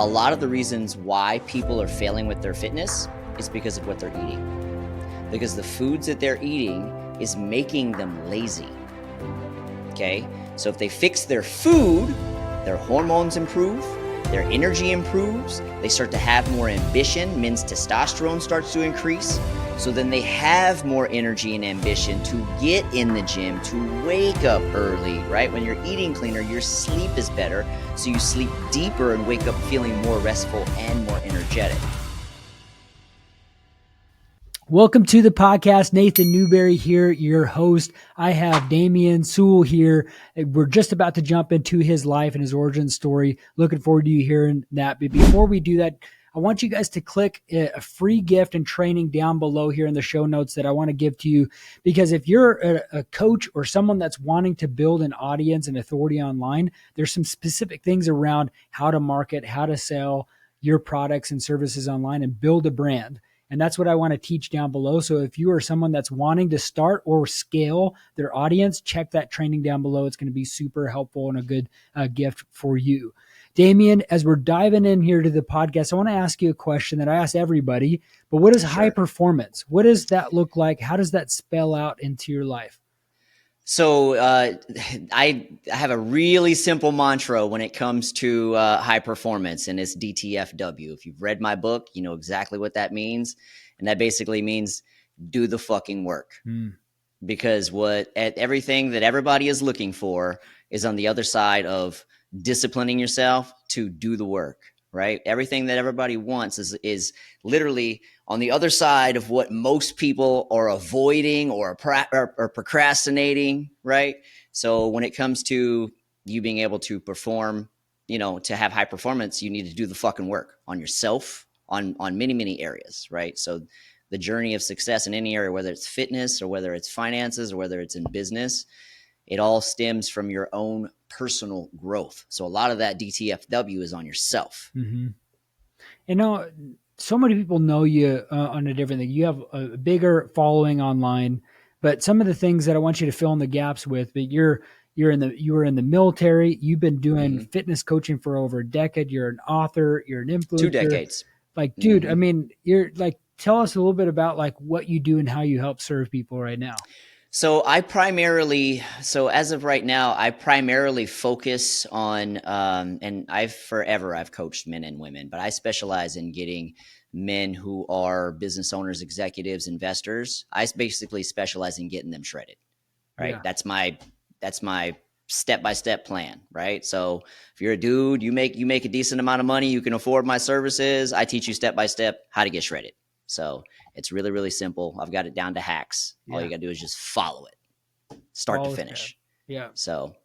A lot of the reasons why people are failing with their fitness is because of what they're eating. Because the foods that they're eating is making them lazy. Okay? So if they fix their food, their hormones improve, their energy improves, they start to have more ambition, men's testosterone starts to increase. So then they have more energy and ambition to get in the gym, to wake up early, right? When you're eating cleaner, your sleep is better. So you sleep deeper and wake up feeling more restful and more energetic. Welcome to the podcast. Nathan Newberry here, your host. I have Sewall here. We're just about to jump into his life and his origin story. Looking forward to you hearing that. But before we do that, I want you guys to click a free gift and training down below here in the show notes that I want to give to you. Because if you're a coach or someone that's wanting to build an audience and authority online, there's some specific things around how to market, how to sell your products and services online and build a brand. And that's what I want to teach down below. So if you are someone that's wanting to start or scale their audience, check that training down below. It's going to be super helpful and a good gift for you. Daymond, as we're diving in here to the podcast, I want to ask you a question that I ask everybody, but what is high performance? What does that look like? How does that spell out into your life? So I have a really simple mantra when it comes to high performance, and it's DTFW. If you've read my book, you know exactly what that means. And that basically means do the fucking work. Because everything that everybody is looking for is on the other side of disciplining yourself to do the work, right? Everything that everybody wants is literally on the other side of what most people are avoiding or procrastinating, right? So when it comes to you being able to perform, to have high performance, you need to do the fucking work on yourself, on many, many areas, right? So the journey of success in any area, whether it's fitness or whether it's finances or whether it's in business, it all stems from your own personal growth. So a lot of that DTFW is on yourself. Mm-hmm. So many people know you on a different thing. You have a bigger following online, but some of the things that I want you to fill in the gaps with, but you were in the military. You've been doing fitness coaching for over a decade. You're an author. You're an influencer. 2 decades. Like, dude, I mean, tell us a little bit about what you do and how you help serve people right now. So as of right now, I primarily focus on, and I've coached men and women, but I specialize in getting men who are business owners, executives, investors. I basically specialize in getting them shredded, right? Yeah. That's my step-by-step plan, right? So if you're a dude, you make a decent amount of money, you can afford my services. I teach you step-by-step how to get shredded. So it's really, really simple. I've got it down to hacks. Yeah. All you got to do is just follow it, start to finish. Yeah. So,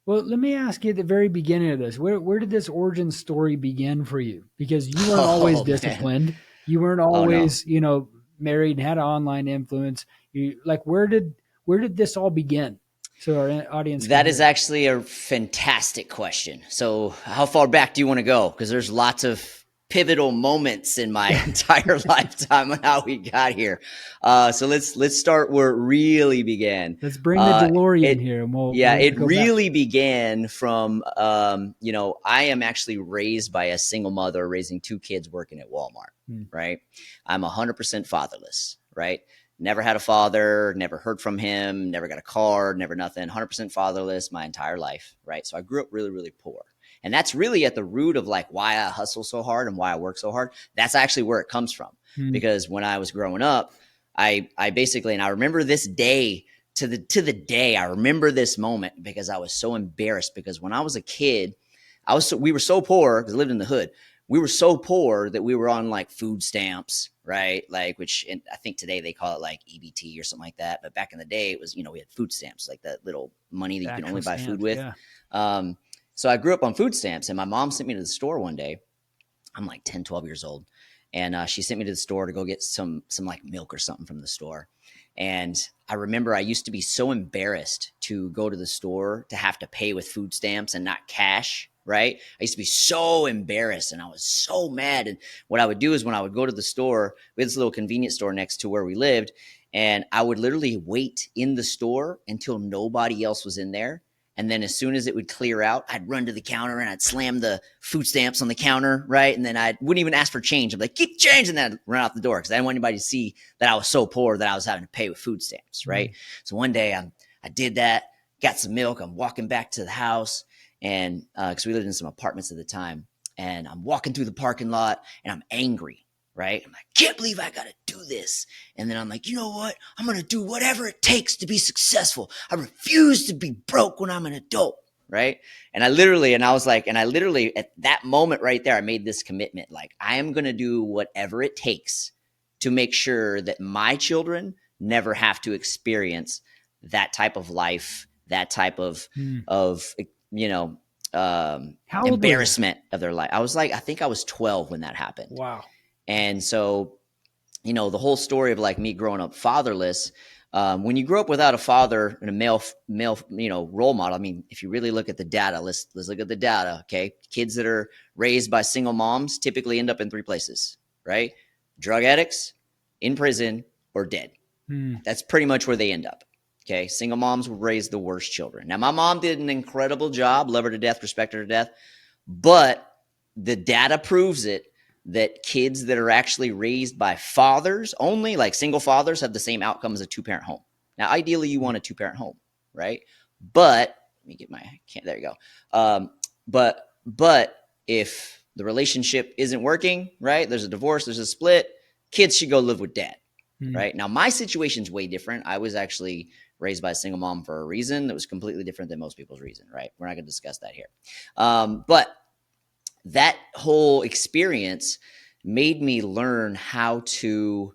well, let me ask you at the very beginning of this, where did this origin story begin for you? Because you weren't always disciplined. Man. You weren't always, married and had an online influence. Where did this all begin? So our audience. That is actually a fantastic question. So how far back do you want to go? Because there's lots of pivotal moments in my entire lifetime on how we got here. So let's start where it really began. Let's bring the DeLorean here. And it really began from, I am actually raised by a single mother raising 2 kids working at Walmart, right? I'm 100% fatherless, right? Never had a father, never heard from him, never got a card, never nothing, 100% fatherless my entire life, right? So I grew up really, really poor. And that's really at the root of why I hustle so hard and why I work so hard. That's actually where it comes from. Because when I was growing up, I basically, and I remember this day to the day, I remember this moment because I was so embarrassed because when I was a kid, we were so poor because I lived in the hood. We were so poor that we were on food stamps, right? Which I think today they call it EBT or something like that. But back in the day, it was, we had food stamps, that little money that you can only buy food with. Yeah. So I grew up on food stamps, and my mom sent me to the store one day. I'm 10, 12 years old. And she sent me to the store to go get some milk or something from the store. And I remember I used to be so embarrassed to go to the store to have to pay with food stamps and not cash, right? I used to be so embarrassed and I was so mad. And what I would do is when I would go to the store, we had this little convenience store next to where we lived, and I would literally wait in the store until nobody else was in there. And then as soon as it would clear out, I'd run to the counter and I'd slam the food stamps on the counter, right? And then I wouldn't even ask for change. I'm like, keep change. And then I'd run out the door because I didn't want anybody to see that I was so poor that I was having to pay with food stamps, right? So one day I did that, got some milk. I'm walking back to the house and because we lived in some apartments at the time. And I'm walking through the parking lot and I'm angry, right? I'm like, can't believe I got to do this. And then I'm like, you know what? I'm going to do whatever it takes to be successful. I refuse to be broke when I'm an adult, right? And I literally at that moment right there, I made this commitment. Like, I am going to do whatever it takes to make sure that my children never have to experience that type of life, that type of embarrassment of their life. I think I was 12 when that happened. Wow. And so, the whole story of like me growing up fatherless, when you grow up without a father and a male, role model, I mean, if you really look at the data, let's look at the data. Okay. Kids that are raised by single moms typically end up in 3 places, right? Drug addicts, in prison, or dead. That's pretty much where they end up. Okay. Single moms will raise the worst children. Now, my mom did an incredible job, love her to death, respect her to death, but the data proves it that kids that are actually raised by fathers only, like single fathers, have the same outcome as a 2-parent home. Now, ideally, you want a 2-parent home, right? But let me get there you go. But if the relationship isn't working, right? There's a divorce, there's a split, kids should go live with dad, right? Now, my situation's way different. I was actually raised by a single mom for a reason that was completely different than most people's reason, right? We're not going to discuss that here. But that whole experience made me learn how to,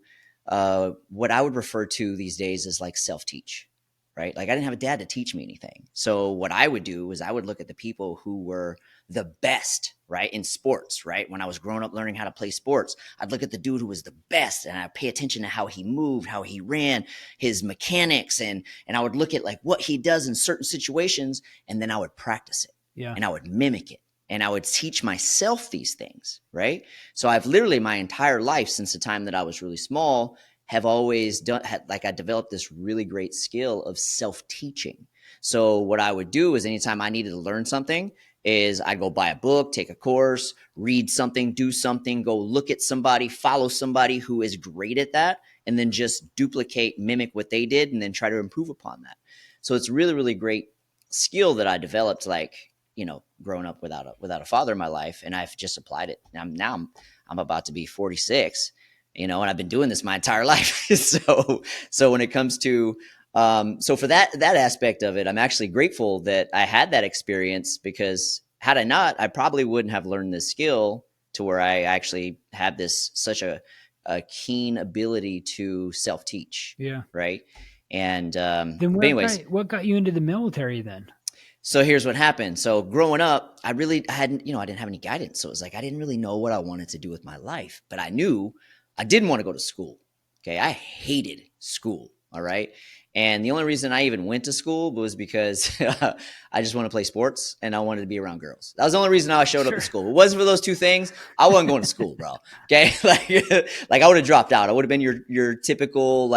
what I would refer to these days as like self-teach, right? Like I didn't have a dad to teach me anything. So what I would do is I would look at the people who were the best, right, in sports, right? When I was growing up learning how to play sports, I'd look at the dude who was the best and I'd pay attention to how he moved, how he ran, his mechanics, and I would look at like what he does in certain situations, and then I would practice it. Yeah. And I would mimic it. And I would teach myself these things, right? So I've literally my entire life since the time that I was really small have always I developed this really great skill of self-teaching. So what I would do is anytime I needed to learn something is I'd go buy a book, take a course, read something, do something, go look at somebody, follow somebody who is great at that, and then just duplicate, mimic what they did, and then try to improve upon that. So it's really, really great skill that I developed, like, growing up without a father in my life, and I've just applied it. Now I'm about to be 46, and I've been doing this my entire life. So when it comes to, so for that aspect of it, I'm actually grateful that I had that experience, because had I not, I probably wouldn't have learned this skill to where I actually have such a keen ability to self-teach. Yeah. Right. And, then what got you into the military then? So here's what happened. So growing up, I didn't have any guidance. So it was like, I didn't really know what I wanted to do with my life, but I knew I didn't want to go to school. Okay. I hated school. All right. And the only reason I even went to school was because I just want to play sports and I wanted to be around girls. That was the only reason I showed up to school. If it wasn't for those 2 things, I wasn't going to school, bro. Okay. Like I would have dropped out. I would have been your typical,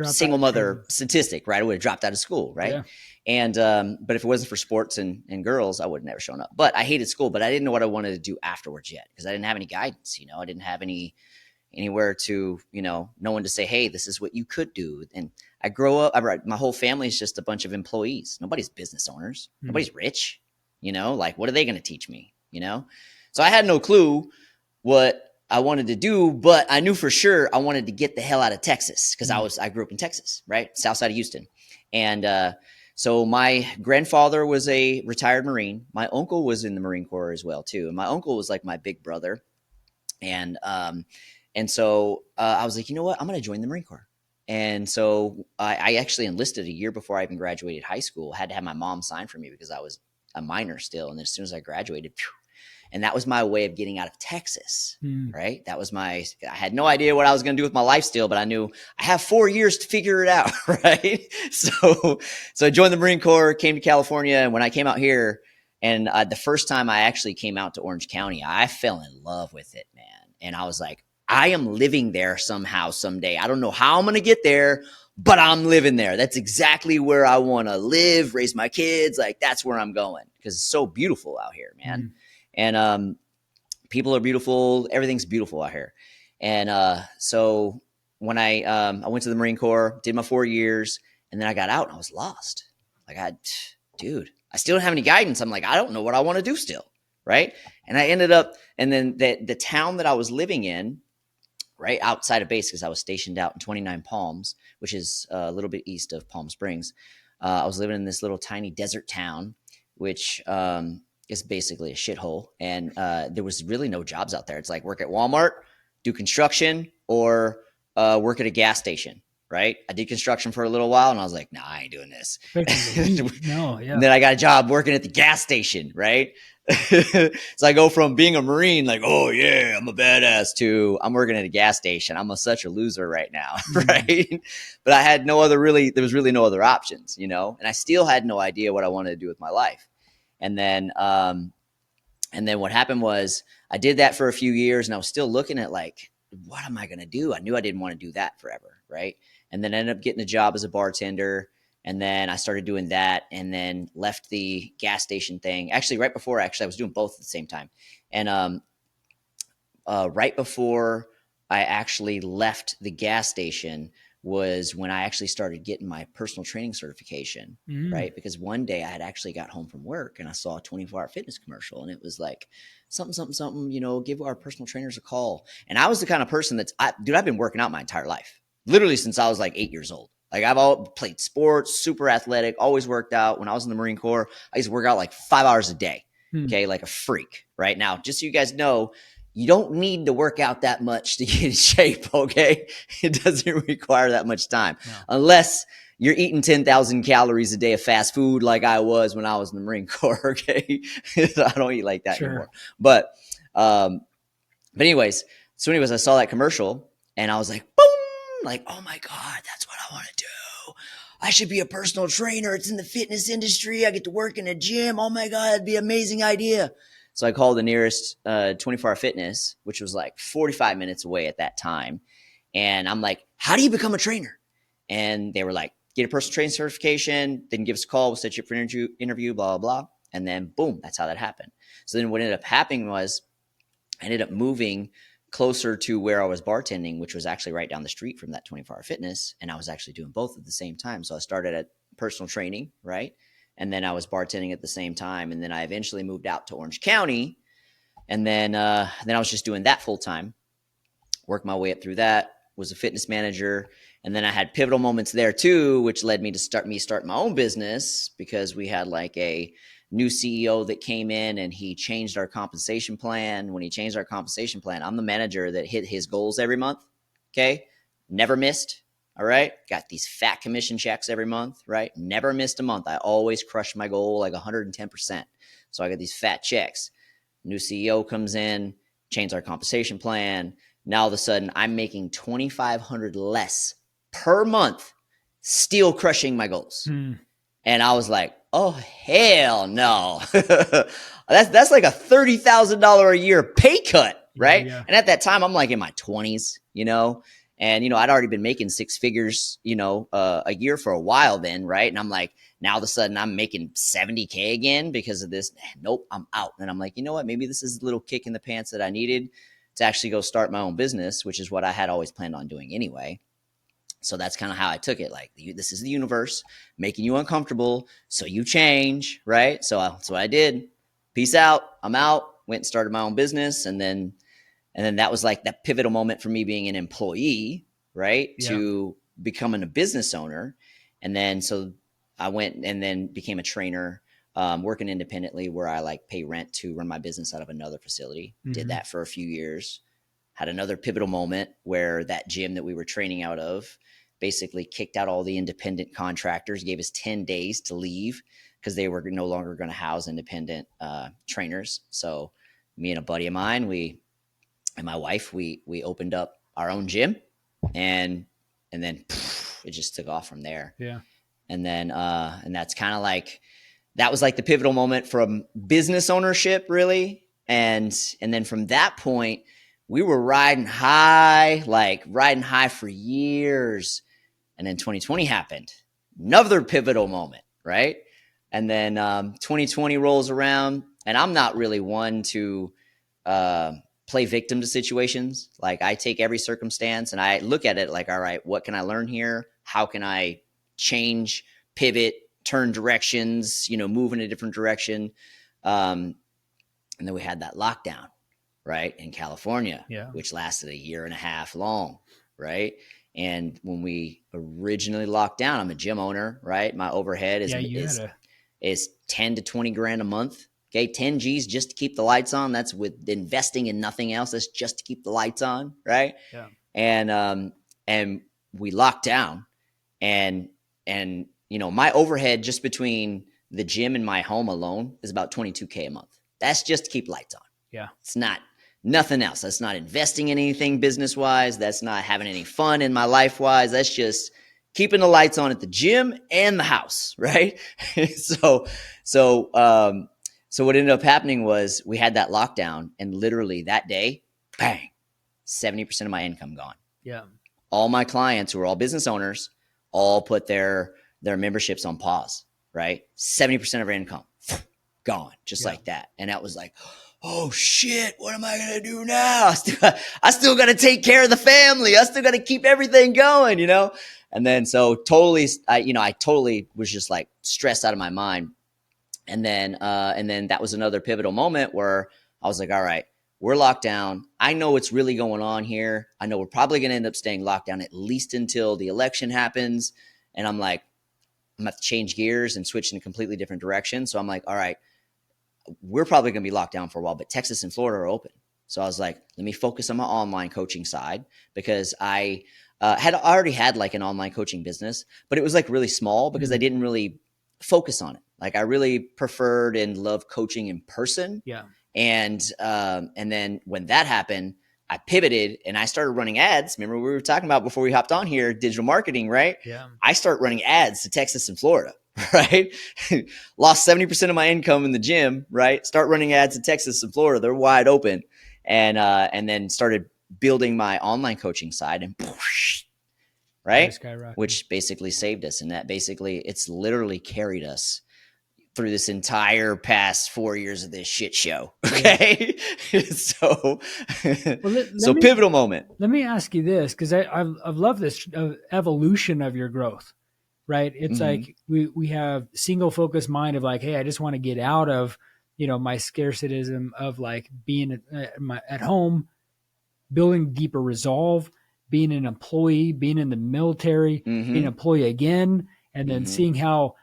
single mother statistic, right? I would have dropped out of school, right? Yeah. And but if it wasn't for sports and girls, I would have never shown up. But I hated school, but I didn't know what I wanted to do afterwards yet, because I didn't have any guidance. I didn't have anywhere to, no one to say, hey, this is what you could do. And I grow up, my whole family is just a bunch of employees. Nobody's business owners. Nobody's rich. Like, what are they going to teach me? So I had no clue what I wanted to do, but I knew for sure I wanted to get the hell out of Texas, because I grew up in Texas, right? South side of Houston. And so my grandfather was a retired Marine. My uncle was in the Marine Corps as well too. And my uncle was like my big brother. And so I was like, you know what? I'm going to join the Marine Corps. And so I actually enlisted a year before I even graduated high school. I had to have my mom sign for me because I was a minor still. And then as soon as I graduated, and that was my way of getting out of Texas, right? I had no idea what I was going to do with my life still, but I knew I have 4 years to figure it out, right? So I joined the Marine Corps, came to California. And when I came out here, and the first time I actually came out to Orange County, I fell in love with it, man. And I was like, I am living there somehow, someday. I don't know how I'm going to get there, but I'm living there. That's exactly where I want to live, raise my kids. Like that's where I'm going because it's so beautiful out here, man. Mm. And people are beautiful. Everything's beautiful out here. And so when I went to the Marine Corps, did my 4 years, and then I got out and I was lost. Like dude, I still don't have any guidance. I'm like, I don't know what I want to do still. Right. And I ended up, and then the town that I was living in, right outside of base, because I was stationed out in 29 Palms, which is a little bit east of Palm Springs. I was living in this little tiny desert town, which is basically a shithole. And there was really no jobs out there. It's like work at Walmart, do construction, or work at a gas station. Right. I did construction for a little while and I was like, nah, I ain't doing this. No, yeah. And then I got a job working at the gas station. Right. So I go from being a Marine, like, oh yeah, I'm a badass, to I'm working at a gas station. I'm such a loser right now. Right. But I had there was really no other options, you know, and I still had no idea what I wanted to do with my life. And then what happened was I did that for a few years and I was still looking at like, what am I going to do? I knew I didn't want to do that forever. Right. And then I ended up getting a job as a bartender. And then I started doing that and then left the gas station thing. Actually, right before, I was doing both at the same time. And right before I actually left the gas station was when I actually started getting my personal training certification, right? Because one day I had actually got home from work and I saw a 24-hour fitness commercial and it was like something, you know, give our personal trainers a call. And I was the kind of person I've been working out my entire life, literally since I was like 8 years old. Like I've all played sports, super athletic, always worked out. When I was in the Marine Corps, I used to work out like 5 hours a day. Okay. Like a freak right now, just so you guys know, you don't need to work out that much to get in shape. Okay. It doesn't require that much time unless you're eating 10,000 calories a day of fast food. Like I was when I was in the Marine Corps. Okay. I don't eat like that anymore, but anyways, I saw that commercial and I was like, boom, like, oh my God, that's what I want to do. I should be a personal trainer. It's in the fitness industry. I get to work in a gym. Oh my God, it'd be an amazing idea. So I called the nearest 24-hour fitness, which was like 45 minutes away at that time. And I'm like, how do you become a trainer? And they were like, get a personal training certification, then give us a call, we'll set you up for an interview, blah, blah, blah. And then boom, that's how that happened. So then what ended up happening was I ended up moving closer to where I was bartending, which was actually right down the street from that 24-hour fitness. And I was actually doing both at the same time. So I started at personal training, right? And then I was bartending at the same time. And then I eventually moved out to Orange County. And then I was just doing that full time, worked my way up through that, was a fitness manager. And then I had pivotal moments there too, which led me to start my own business because we had like a new CEO that came in and he changed our compensation plan. When he changed our compensation plan, I'm the manager that hit his goals every month. Okay. Never missed. All right. Got these fat commission checks every month, right? Never missed a month. I always crushed my goal like 110%. So I got these fat checks. New CEO comes in, changed our compensation plan. Now all of a sudden I'm making $2,500 less per month, still crushing my goals. And I was like, oh, hell no. That's like a $30,000 a year pay cut, right? Yeah. And at that time, I'm like in my 20s, you know, and, you know, I'd already been making six figures, you know, a year for a while then, right? And I'm like, now all of a sudden I'm making 70K again because of this. Nope, I'm out. And I'm like, you know what? Maybe this is a little kick in the pants that I needed to actually go start my own business, which is what I had always planned on doing anyway. So that's kind of how I took it. Like, this is the universe making you uncomfortable, so you change, right? So that's what I did. Peace out. I'm out. Went and started my own business, and then that was like that pivotal moment for me being an employee, right, to becoming a business owner. And then so I went and then became a trainer, working independently, where I like pay rent to run my business out of another facility. Did that for a few years. Had another pivotal moment where that gym that we were training out of basically kicked out all the independent contractors, gave us 10 days to leave because they were no longer going to house independent trainers. So me and a buddy of mine, and my wife, we opened up our own gym, and then it just took off from there. Yeah. And then and that's kind of like, that was like the pivotal moment from business ownership, really. And then from that point, we were riding high for years. And then 2020 happened, another pivotal moment, right? And then 2020 rolls around, and I'm not really one to play victim to situations. Like, I take every circumstance and I look at it like, all right, what can I learn here? How can I change, pivot, turn directions, move in a different direction? And then we had that lockdown, right, in California, which lasted a year and a half long, right? And when we originally locked down, I'm a gym owner, right? My overhead is 10 to 20 grand a month. Okay, 10 G's just to keep the lights on. That's with investing in nothing else. That's just to keep the lights on, right? Yeah. And we locked down, and my overhead just between the gym and my home alone is about $22K a month. That's just to keep lights on. Yeah. It's not nothing else. That's not investing in anything business wise. That's not having any fun in my life wise. That's just keeping the lights on at the gym and the house, right? So what ended up happening was we had that lockdown, and literally that day, bang, 70% of my income gone. Yeah. All my clients, who are all business owners, all put their memberships on pause, right? 70% of our income gone, just like that. And that was like, oh shit, what am I going to do now? I still got to take care of the family. I still got to keep everything going, And then so totally, I totally was just like stressed out of my mind. And then that was another pivotal moment where I was like, all right, we're locked down. I know what's really going on here. I know we're probably going to end up staying locked down at least until the election happens. And I'm like, I'm going to have to change gears and switch in a completely different direction. So I'm like, all right, we're probably going to be locked down for a while, but Texas and Florida are open. So I was like, let me focus on my online coaching side, because I already had like an online coaching business, but it was like really small because I didn't really focus on it. Like, I really preferred and loved coaching in person. Yeah. And then when that happened, I pivoted and I started running ads. Remember, we were talking about before we hopped on here, digital marketing, right? Yeah. I started running ads to Texas and Florida, right? Lost 70% of my income in the gym, right? Start running ads to Texas and Florida. They're wide open. And then started building my online coaching side, and right? Which basically saved us. And that basically, it's literally carried us through this entire past 4 years of this shit show. Okay. Yeah. So pivotal moment. Let me ask you this, because I've loved this evolution of your growth, right? It's like we have single focus mind of like, hey, I just want to get out of, my scarcitism of like being at home, building deeper resolve, being an employee, being in the military, being an employee again, and then seeing how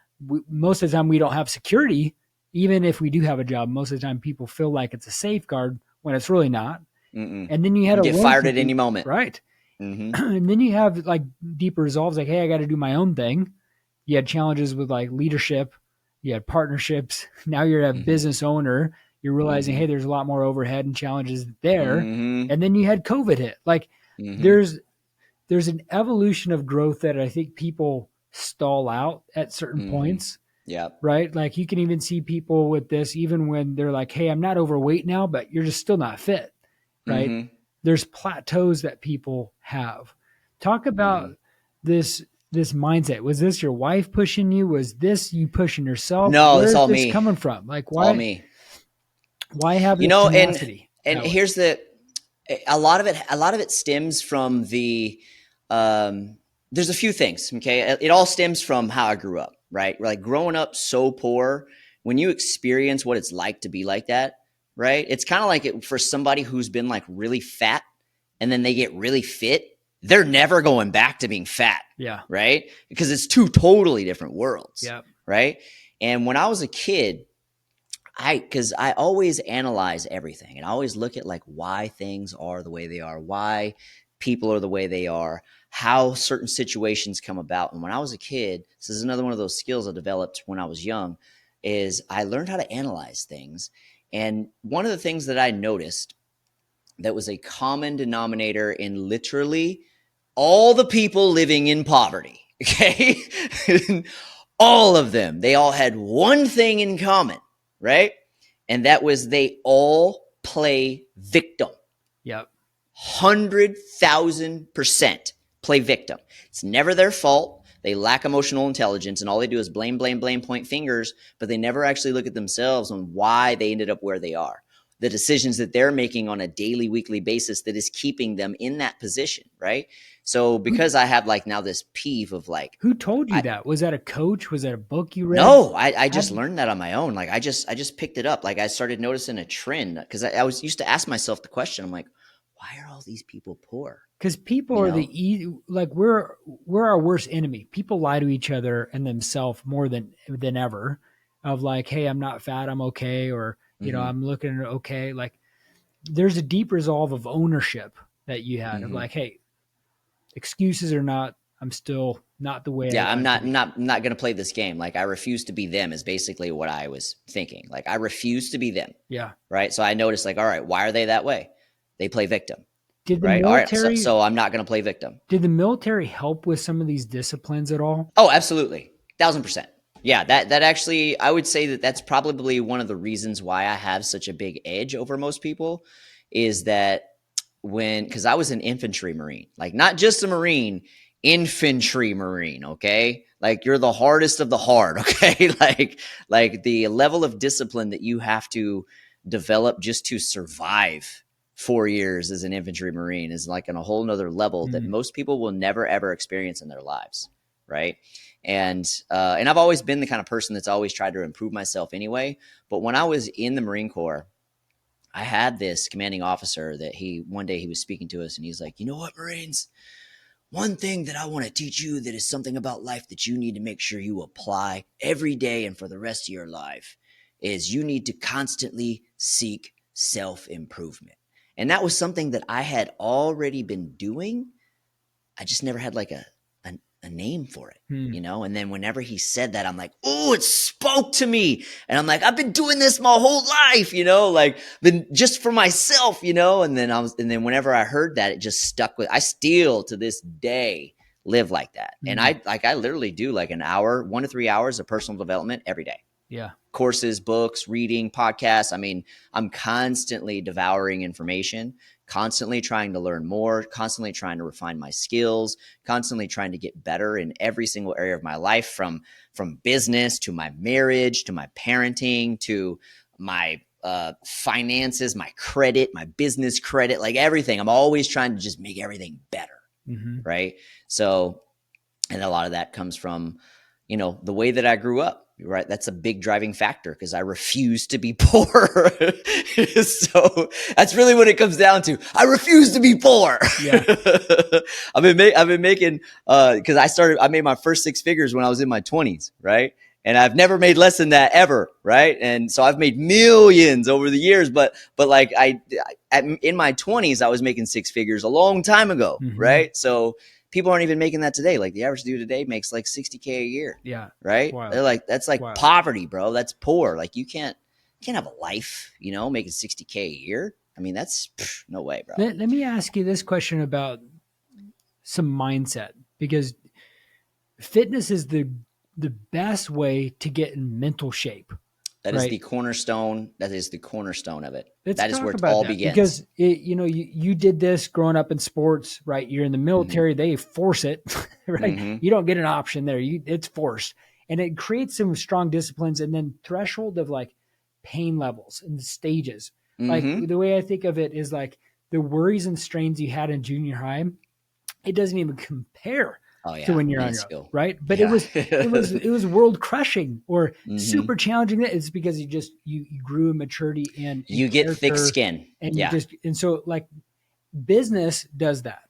most of the time we don't have security. Even if we do have a job, most of the time people feel like it's a safeguard when it's really not. And then you had to get fired at any moment. Right. And then you have like deeper resolves, like, hey, I got to do my own thing. You had challenges with like leadership. You had partnerships. Now you're a business owner. You're realizing, hey, there's a lot more overhead and challenges there. And then you had COVID hit. Like there's an evolution of growth that I think people stall out at certain points. Yeah. Right. Like you can even see people with this, even when they're like, hey, I'm not overweight now, but you're just still not fit. Right. There's plateaus that people have. Talk about this mindset. Was this your wife pushing you? Was this you pushing yourself? No, it's all me. Coming from? Like, why? All me. Why have this tenacity? And here's a lot of it stems from the there's a few things. Okay, it all stems from how I grew up. Right, like growing up so poor. When you experience what it's like to be like that, right? It's kind of like for somebody who's been like really fat and then they get really fit. They're never going back to being fat. Yeah. Right. Because it's two totally different worlds. Yeah. Right. And when I was a kid, because I always analyze everything and I always look at like why things are the way they are, why people are the way they are, how certain situations come about. And when I was a kid, this is another one of those skills I developed when I was young, is I learned how to analyze things. And one of the things that I noticed that was a common denominator in literally all the people living in poverty, okay? All of them, they all had one thing in common, right? And that was they all play victim. Yep. 100,000%. play victim. It's never their fault. They lack emotional intelligence, and all they do is blame, point fingers, but they never actually look at themselves on why they ended up where they are. The decisions that they're making on a daily, weekly basis that is keeping them in that position, right? So because I have like now this peeve of like, who told you that? Was that a coach? Was that a book you read? No, I just learned that on my own. Like I just picked it up. Like I started noticing a trend because I was used to ask myself the question. I'm like, why are all these people poor? Because people are we're our worst enemy. People lie to each other and themselves more than ever. Of like, hey, I'm not fat, I'm okay, or I'm looking okay. Like, there's a deep resolve of ownership that you had of like, hey, excuses or not, I'm still not the way. Yeah, I'm not going to play this game. Like I refuse to be them is basically what I was thinking. Like I refuse to be them. Yeah. Right. So I noticed like, all right, why are they that way? They play victim. Did the right. military? All right. So I'm not going to play victim. Did the military help with some of these disciplines at all? Oh, absolutely. 1,000%. Yeah, that actually, I would say that that's probably one of the reasons why I have such a big edge over most people is that because I was an infantry Marine, like not just a Marine, infantry Marine, okay? Like you're the hardest of the hard, okay? like the level of discipline that you have to develop just to survive 4 years as an infantry Marine is like on a whole nother level that most people will never, ever experience in their lives, right? And I've always been the kind of person that's always tried to improve myself anyway. But when I was in the Marine Corps, I had this commanding officer that one day he was speaking to us and he's like, you know what, Marines, one thing that I want to teach you that is something about life that you need to make sure you apply every day and for the rest of your life is you need to constantly seek self-improvement. And that was something that I had already been doing. I just never had like a name for it, and then whenever he said that, I'm like, oh, it spoke to me. And I'm like, I've been doing this my whole life, like been just for myself, and then whenever I heard that, it just stuck I still to this day live like that. And I literally do like 1 to 3 hours of personal development every day. Yeah. Courses, books, reading, podcasts. I mean, I'm constantly devouring information, constantly trying to learn more, constantly trying to refine my skills, constantly trying to get better in every single area of my life, from business to my marriage, to my parenting, to my finances, my credit, my business credit, like everything. I'm always trying to just make everything better. Right. So, and a lot of that comes from, the way that I grew up. Right. That's a big driving factor because I refuse to be poor. So that's really what it comes down to. I refuse to be poor. Yeah. I've been making, because I made my first 6 figures when I was in my 20s. Right. And I've never made less than that ever. Right. And so I've made millions over the years, but like in my 20s, I was making 6 figures a long time ago. Right. So people aren't even making that today. Like the average dude today makes like $60K a year. Yeah. Right. Wild. They're like, that's like poverty, bro. That's poor. Like you can't have a life, making $60K a year. I mean, that's no way, bro. Let me ask you this question about some mindset, because fitness is the best way to get in mental shape. That is the cornerstone. That is the cornerstone of it. Let's that is where it about all that, begins. Because you did this growing up in sports, right? You're in the military; they force it, right? You don't get an option there. It's forced, and it creates some strong disciplines, and then threshold of like pain levels and stages. Like the way I think of it is like the worries and strains you had in junior high. It doesn't even compare to when you're on your own, right? But it was world crushing or super challenging. It's because you grew in maturity and you get thick skin, and so like business does that,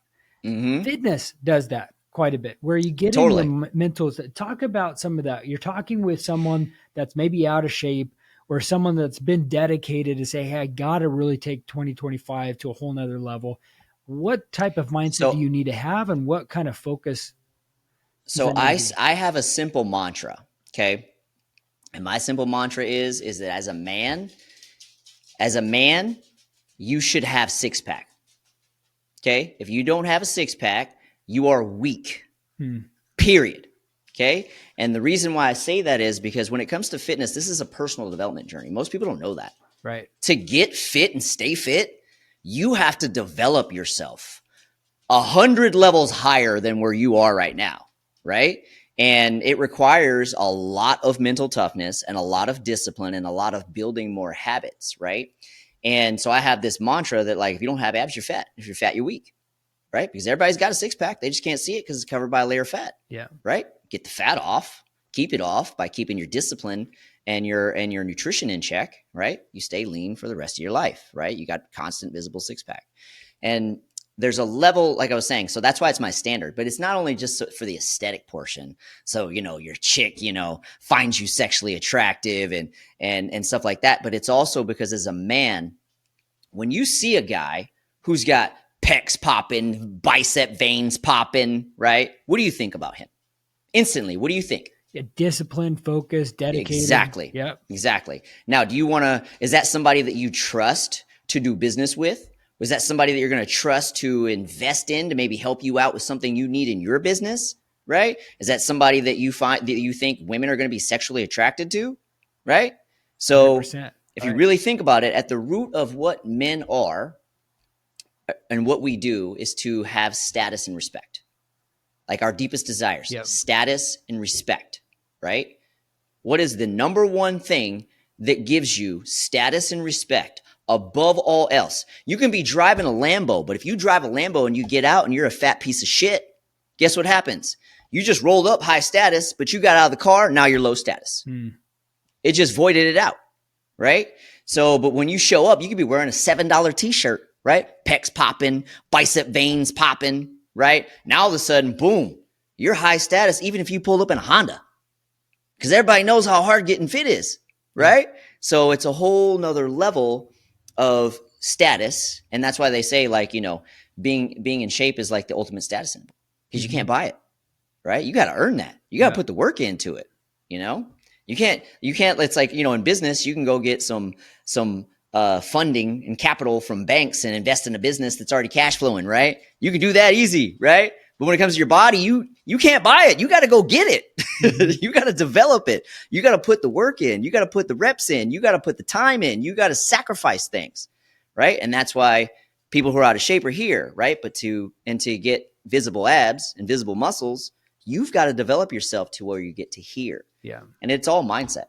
fitness does that quite a bit, where you get into the mentals. Talk about some of that. You're talking with someone that's maybe out of shape, or someone that's been dedicated to say, hey, I got to really take 2025 to a whole nother level. What type of mindset do you need to have, and what kind of focus? So I have a simple mantra, okay? And my simple mantra is that as a man, you should have 6-pack. Okay? If you don't have a 6-pack, you are weak. Period. Okay? And the reason why I say that is because when it comes to fitness, this is a personal development journey. Most people don't know that. Right. To get fit and stay fit, you have to develop yourself 100 levels higher than where you are right now, right? And it requires a lot of mental toughness and a lot of discipline and a lot of building more habits, right? And so I have this mantra that, like, if you don't have abs, you're fat. If you're fat, you're weak, right? Because everybody's got a six pack. They just can't see it because it's covered by a layer of fat. Yeah. Right? Get the fat off, keep it off by keeping your discipline and your nutrition in check, right? You stay lean for the rest of your life, right? You got constant visible six pack. And there's a level, like I was saying, so that's why it's my standard, but it's not only just for the aesthetic portion. So, your chick, finds you sexually attractive and stuff like that. But it's also because, as a man, when you see a guy who's got pecs popping, bicep veins popping, right? What do you think about him? Instantly, what do you think? Yeah, disciplined, focused, dedicated. Exactly. Yep. Exactly. Now, is that somebody that you trust to do business with? Was that somebody that you're going to trust to invest in, to maybe help you out with something you need in your business, right? Is that somebody that you think women are going to be sexually attracted to, right? So 100%. if you really think about it, at the root of what men are and what we do is to have status and respect. Like our deepest desires, Yep. Status and respect, right? What is the number one thing that gives you status and respect above all else? You can be driving a Lambo, but if you drive a Lambo and you get out and you're a fat piece of shit, guess what happens? You just rolled up high status, but you got out of the car, now you're low status. It just voided it out, right? So, but when you show up, you could be wearing a $7 t-shirt, right? Pecs popping, bicep veins popping, right? Now all of a sudden, boom, you're high status, even if you pulled up in a Honda, because everybody knows how hard getting fit is, right? So it's a whole nother level of status. And that's why they say, like, being in shape is like the ultimate status symbol, because you can't buy it, right? You got to earn that. You got to put the work into it. You can't, it's like, in business, you can go get some funding and capital from banks and invest in a business that's already cash flowing, right? You can do that easy, right? But when it comes to your body, you can't buy it. You got to go get it. You got to develop it. You got to put the work in. You got to put the reps in. You got to put the time in. You got to sacrifice things, right? And that's why people who are out of shape are here, right? But to get visible abs and visible muscles, you've got to develop yourself to where you get to here. Yeah. And it's all mindset.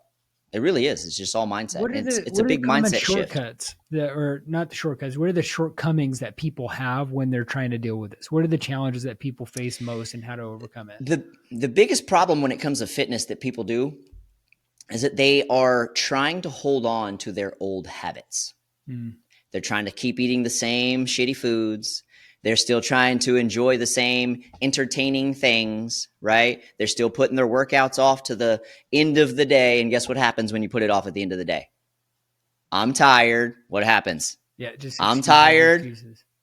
It really is. It's just all mindset. It's a big mindset shortcuts shift. Or not the shortcuts. What are the shortcomings that people have when they're trying to deal with this? What are the challenges that people face most and how to overcome it? The biggest problem when it comes to fitness that people do is that they are trying to hold on to their old habits. They're trying to keep eating the same shitty foods. They're still trying to enjoy the same entertaining things, right? They're still putting their workouts off to the end of the day. And guess what happens when you put it off at the end of the day? I'm tired. What happens? Yeah, just I'm tired.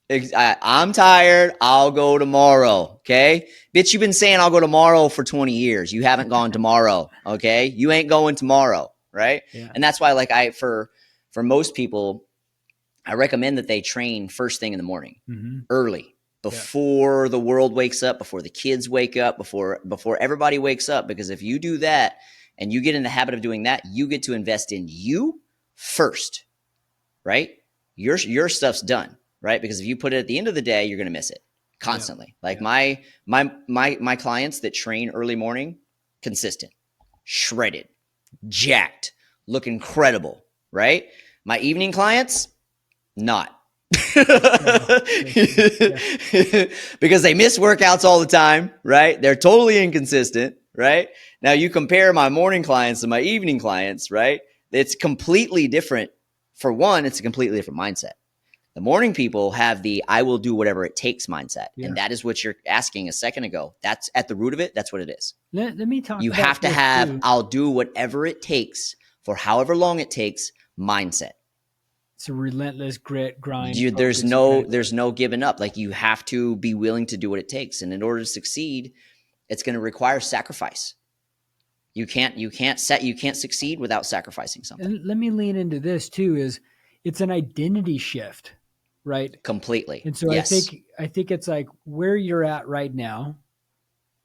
I'm tired. I'll go tomorrow. Okay. Bitch, you've been saying I'll go tomorrow for 20 years. You haven't gone tomorrow. Okay. You ain't going tomorrow. Right. Yeah. And that's why, like, for most people, I recommend that they train first thing in the morning, early, before the world wakes up, before the kids wake up, before everybody wakes up. Because if you do that and you get in the habit of doing that, you get to invest in you first, right? Your stuff's done, right? Because if you put it at the end of the day, you're going to miss it constantly. My clients that train early morning, consistent, shredded, jacked, look incredible, right? My evening clients, not. Because they miss workouts all the time, right? They're totally inconsistent, right? Now you compare my morning clients to my evening clients, right? It's completely different. For one, it's a completely different mindset. The morning people have the I will do whatever it takes mindset. Yeah. And that is what you're asking a second ago. That's at the root of it. That's what it is. Let me talk. You have to have I'll do whatever it takes for however long it takes mindset. It's a relentless grit, grind. There's no giving up. Like, you have to be willing to do what it takes. And in order to succeed, it's going to require sacrifice. You can't succeed without sacrificing something. And let me lean into this too, it's an identity shift, right? Completely. And so yes. I think it's like where you're at right now,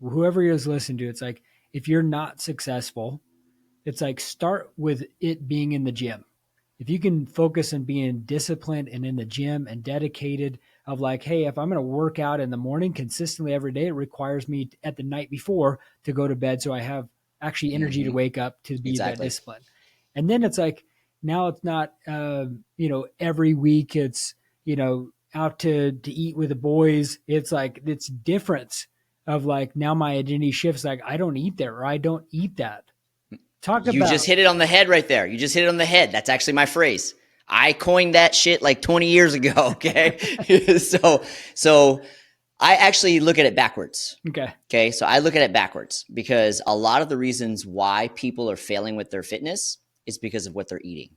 whoever is listening to, it's like, if you're not successful, it's like, start with it being in the gym. If you can focus on being disciplined and in the gym and dedicated of like, hey, if I'm going to work out in the morning consistently every day, it requires me at the night before to go to bed. So I have actually energy to wake up to be that discipline. And then it's like, now it's not, every week it's, out to eat with the boys. It's like, it's different of like, now my identity shifts. Like, I don't eat there, or I don't eat that. You just hit it on the head right there. You just hit it on the head. That's actually my phrase. I coined that shit like 20 years ago. Okay. So I actually look at it backwards. Okay. So I look at it backwards because a lot of the reasons why people are failing with their fitness is because of what they're eating,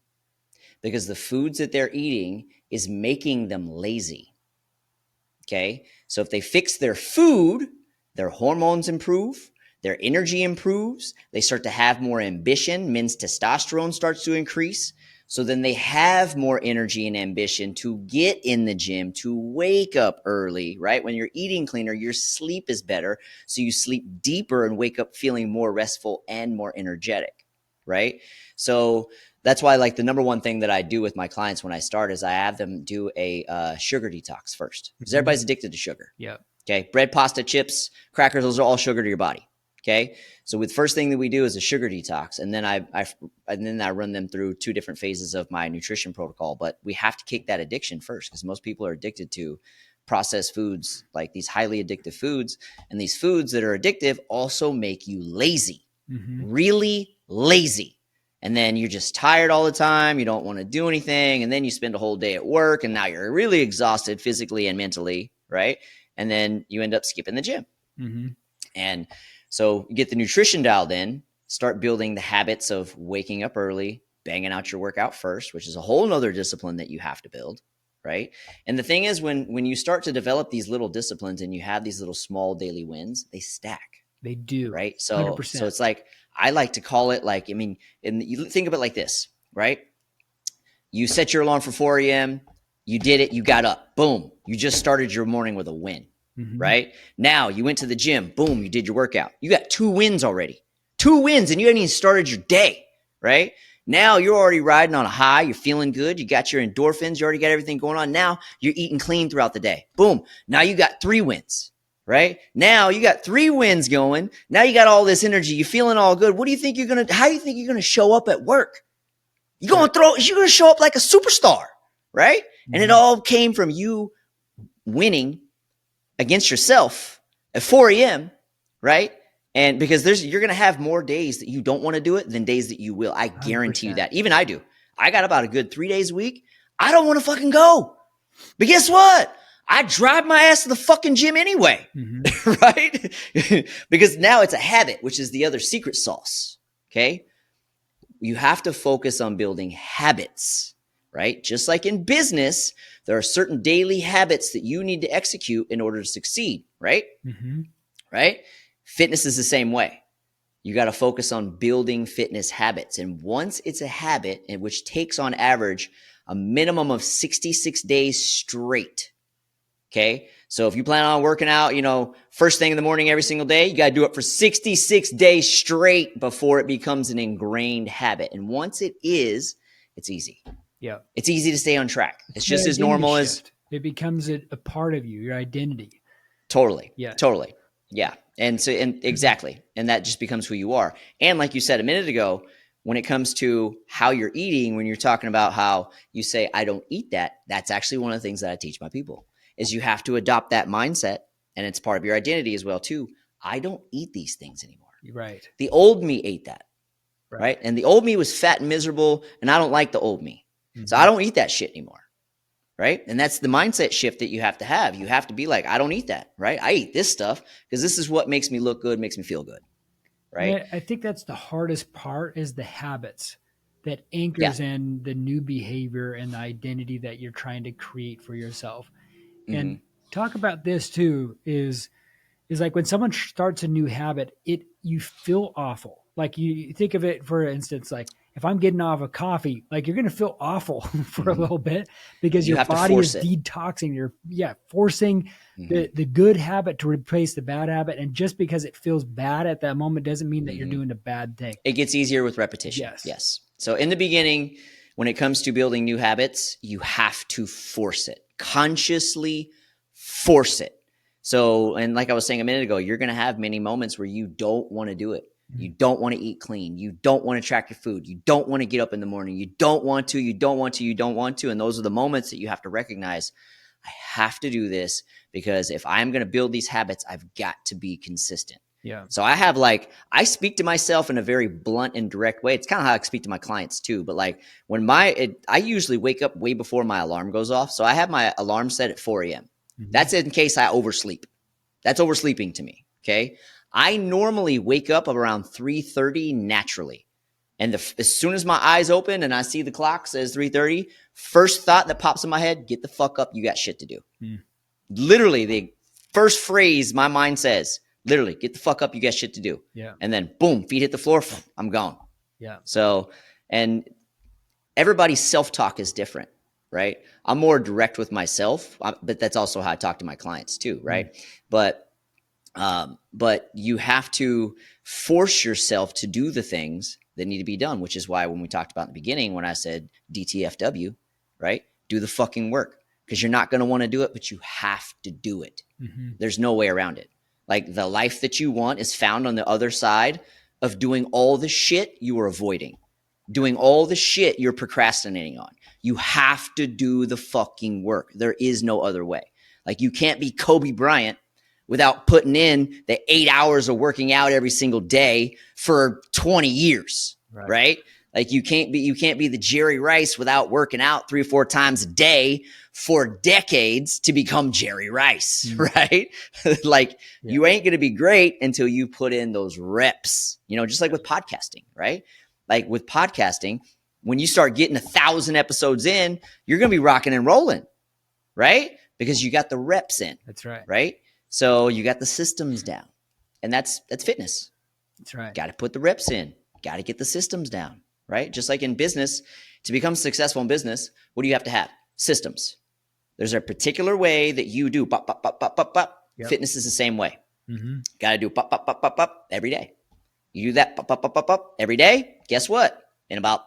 because the foods that they're eating is making them lazy. Okay. So if they fix their food, their hormones improve, their energy improves, they start to have more ambition, men's testosterone starts to increase. So then they have more energy and ambition to get in the gym, to wake up early, right? When you're eating cleaner, your sleep is better. So you sleep deeper and wake up feeling more restful and more energetic, right? So that's why, like, the number one thing that I do with my clients when I start is I have them do a sugar detox first, because everybody's addicted to sugar. Yeah. Okay. Bread, pasta, chips, crackers, those are all sugar to your body. Okay. So with first thing that we do is a sugar detox. And then I run them through 2 different phases of my nutrition protocol, but we have to kick that addiction first, because most people are addicted to processed foods, like these highly addictive foods. And these foods that are addictive also make you lazy, really lazy. And then you're just tired all the time. You don't want to do anything. And then you spend a whole day at work and now you're really exhausted physically and mentally. Right. And then you end up skipping the gym. And so you get the nutrition dialed in, start building the habits of waking up early, banging out your workout first, which is a whole nother discipline that you have to build, right? And the thing is, when you start to develop these little disciplines and you have these little small daily wins, they stack. They do. Right? So 100%. It's like, I like to call it like, and you think of it like this, right? You set your alarm for 4 a.m., you did it, you got up, boom, you just started your morning with a win. Right? Now you went to the gym, boom, you did your workout. You got 2 wins already. 2 wins and you haven't even started your day, right? Now you're already riding on a high. You're feeling good. You got your endorphins. You already got everything going on. Now you're eating clean throughout the day. Boom. Now you got 3 wins, right? Now you got 3 wins going. Now you got all this energy. You're feeling all good. How do you think you're going to show up at work? You're going to show up like a superstar, right? And it all came from you winning against yourself at 4 a.m., right? And because you're going to have more days that you don't want to do it than days that you will. I guarantee 100%. You that. Even I do. I got about a good 3 days a week. I don't want to fucking go. But guess what? I drive my ass to the fucking gym anyway, right? Because now it's a habit, which is the other secret sauce, okay? You have to focus on building habits, right? Just like in business, there are certain daily habits that you need to execute in order to succeed, right? Right? Fitness is the same way. You got to focus on building fitness habits. And once it's a habit, and which takes on average a minimum of 66 days straight, okay? So if you plan on working out, first thing in the morning every single day, you got to do it for 66 days straight before it becomes an ingrained habit. And once it is, it's easy. Yeah. It's easy to stay on track. It's just as normal as it becomes a part of you, your identity. Totally. Yeah. Totally. Yeah. And exactly. And that just becomes who you are. And like you said a minute ago, when it comes to how you're eating, when you're talking about how you say, I don't eat that, that's actually one of the things that I teach my people is you have to adopt that mindset. And it's part of your identity as well, too. I don't eat these things anymore. Right. The old me ate that. Right. And the old me was fat and miserable. And I don't like the old me. So I don't eat that shit anymore, right? And that's the mindset shift that you have to have. You have to be like, I don't eat that, right? I eat this stuff because this is what makes me look good, makes me feel good, right? I think that's the hardest part is the habits that anchors in the new behavior and the identity that you're trying to create for yourself. And talk about this too is like when someone starts a new habit, you feel awful. Like you think of it, for instance, like if I'm getting off of coffee, like you're going to feel awful for a little bit because your body is detoxing. You're forcing the good habit to replace the bad habit. And just because it feels bad at that moment doesn't mean that you're doing a bad thing. It gets easier with repetition. Yes. So in the beginning, when it comes to building new habits, you have to force it. Consciously force it. So, and like I was saying a minute ago, you're going to have many moments where you don't want to do it. You don't want to eat clean. You don't want to track your food. You don't want to get up in the morning. You don't want to. And those are the moments that you have to recognize. I have to do this because if I'm going to build these habits, I've got to be consistent. Yeah. So I speak to myself in a very blunt and direct way. It's kind of how I speak to my clients too. But like when I usually wake up way before my alarm goes off. So I have my alarm set at 4 a.m. That's in case I oversleep. That's oversleeping to me. Okay. I normally wake up around 3:30 naturally. And as soon as my eyes open and I see the clock says 3:30, first thought that pops in my head, get the fuck up. You got shit to do. Literally the first phrase my mind says, literally, get the fuck up. You got shit to do. Yeah. And then boom, feet hit the floor. I'm gone. Yeah. So, and everybody's self-talk is different, right? I'm more direct with myself, but that's also how I talk to my clients too, right? But you have to force yourself to do the things that need to be done, which is why when we talked about in the beginning, when I said DTFW, right? Do the fucking work because you're not going to want to do it, but you have to do it. There's no way around it. Like the life that you want is found on the other side of doing all the shit you are avoiding, doing all the shit you're procrastinating on. You have to do the fucking work. There is no other way. Like you can't be Kobe Bryant without putting in the 8 hours of working out every single day for 20 years, right? Like you can't be the Jerry Rice without working out 3 or 4 times a day for decades to become Jerry Rice, right? Like you ain't going to be great until you put in those reps, just like with podcasting, right? Like with podcasting, when you start getting 1,000 episodes in, you're going to be rocking and rolling, right? Because you got the reps in. That's right. Right? So you got the systems down. And that's fitness. That's right. Got to put the reps in. Got to get the systems down, right? Just like in business, to become successful in business, what do you have to have? Systems. There's a particular way that you do pop, pop, pop, pop, pop, pop. Yep. Fitness is the same way. Got to do pop, pop, pop, pop, pop every day. You do that pop, pop, pop, pop, pop every day. Guess what? In about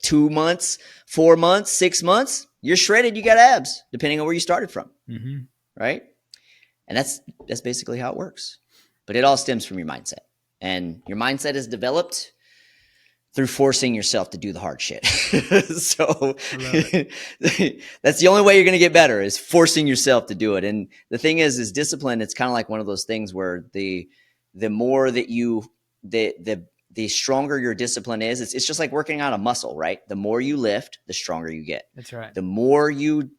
2 months, 4 months, 6 months, you're shredded. You got abs, depending on where you started from, right? And that's basically how it works. But it all stems from your mindset. And your mindset is developed through forcing yourself to do the hard shit. So that's the only way you're going to get better is forcing yourself to do it. And the thing is discipline. It's kind of like one of those things where the more that the stronger your discipline is, it's just like working on a muscle, right? The more you lift, the stronger you get. That's right. The more you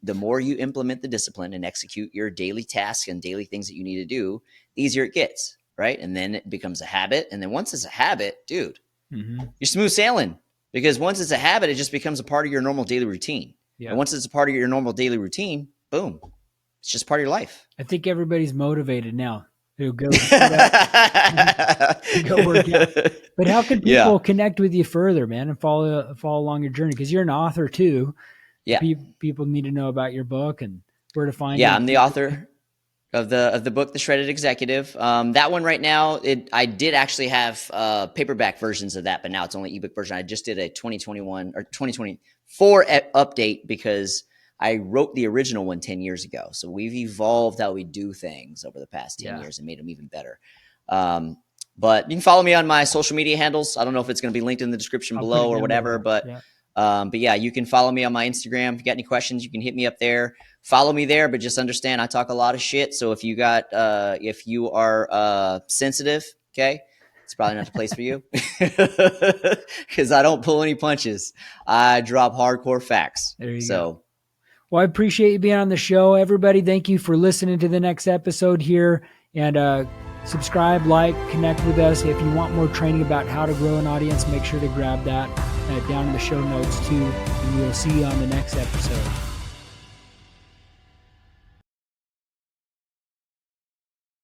implement the discipline and execute your daily tasks and daily things that you need to do, the easier it gets, right? And then it becomes a habit. And then once it's a habit, dude, you're smooth sailing because once it's a habit, it just becomes a part of your normal daily routine. And once it's a part of your normal daily routine, boom, it's just part of your life. I think everybody's motivated now. Go work out. But how can people connect with you further, man, and follow along your journey? Because you're an author too. Yeah. People need to know about your book and where to find it. Yeah, I'm the author of the book, The Shredded Executive. That one right now, I did actually have paperback versions of that, but now it's only ebook version. I just did a 2021 or 2024 update because I wrote the original one 10 years ago. So we've evolved how we do things over the past 10 years and made them even better. But you can follow me on my social media handles. I don't know if it's going to be linked in the description below or whatever, but yeah, you can follow me on my Instagram. If you got any questions, you can hit me up there. Follow me there, but just understand I talk a lot of shit. So if you are sensitive, okay, it's probably not the place for you because I don't pull any punches. I drop hardcore facts. There you go. Well, I appreciate you being on the show. Everybody, thank you for listening to the next episode here. And subscribe, like, connect with us. If you want more training about how to grow an audience, make sure to grab that down in the show notes too. And we'll see you on the next episode.